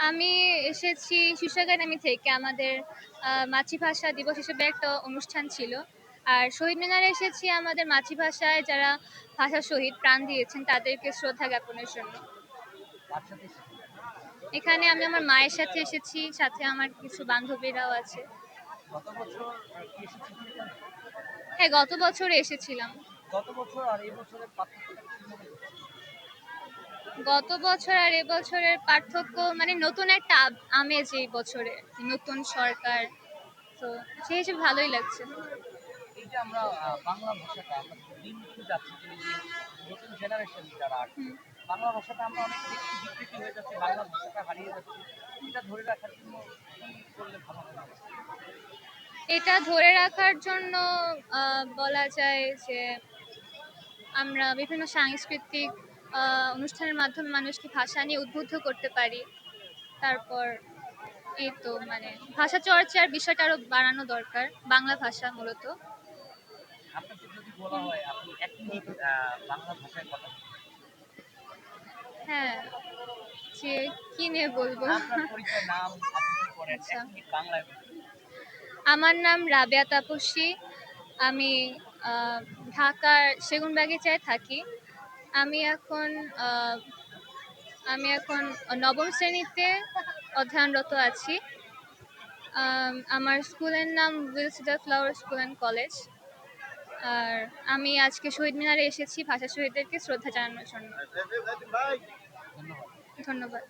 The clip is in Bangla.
আমি এসেছি শিশু একাডেমি থেকে। আমাদের মাতৃভাষা দিবস হিসেবে একটা অনুষ্ঠান ছিল। আর শহীদ মিনারে এসেছি আমাদের মাতৃভাষায় যারা ভাষা শহীদ প্রাণ দিয়েছেন তাদেরকে শ্রদ্ধা জ্ঞাপনের জন্য। কার সাথে এসেছিলেন? এখানে আমি আমার মায়ের সাথে এসেছি, সাথে আমার কিছু বান্ধবীরাও আছে। গত বছর কি এসেছিলেন এখানে? হ্যাঁ, গত বছর এসেছিলাম। গত বছর আর এই বছরের পার্থক্যটা কি মনে হচ্ছে? গত বছর আর এবছরের পার্থক্য মানে নতুন একটা আমেজ এই বছরে। নতুন সরকার। তো সেই হিসেবে ভালোই লাগছে। এই যে আমরা বাংলা ভাষাটা আমরা দিন দিন যাচ্ছি যে এই যে নতুন জেনারেশন যারা আছে, হুম। বাংলা ভাষাটা আমরা অনেক দেখছি বিকৃতি হয়ে যাচ্ছে, বাংলা ভাষাটা হারিয়ে যাচ্ছে। এটা ধরে রাখার জন্য কি করলে ভালো হবে? এটা ধরে রাখার জন্য বলা যায় যে আমরা বিভিন্ন সাংস্কৃতিক অনুষ্ঠানের মাধ্যমে মানুষকে ভাষা নিয়ে উদ্বুদ্ধ করতে পারি। তারপর এই তো মানে ভাষা চর্চার বিষয়টা আরো বাড়ানো দরকার, বাংলা ভাষা মূলত। আপনাকে যদি বলা হয় আপনি ১ মিনিট বাংলা ভাষায় কথা বলবেন, হ্যাঁ, যে কি নিয়ে বলবো? আপনার পরিচয়, নাম, আপনি কি করেন? আচ্ছা, ১ মিনিট বাংলায় বলুন। আমার নাম রাবেয়া তাপসী। আমি ঢাকার সেগুনবাগিচায় থাকি। আমি এখন আহ, আমি এখন নবম শ্রেণীতে অধ্যয়নরত আছি। আমার স্কুলের নাম উইলসিডা ফ্লাওয়ার স্কুল অ্যান্ড কলেজ। আর আমি আজকে শহীদ মিনারে এসেছি ভাষা শহীদদেরকে শ্রদ্ধা জানানোর জন্য। ধন্যবাদ। ধন্যবাদ।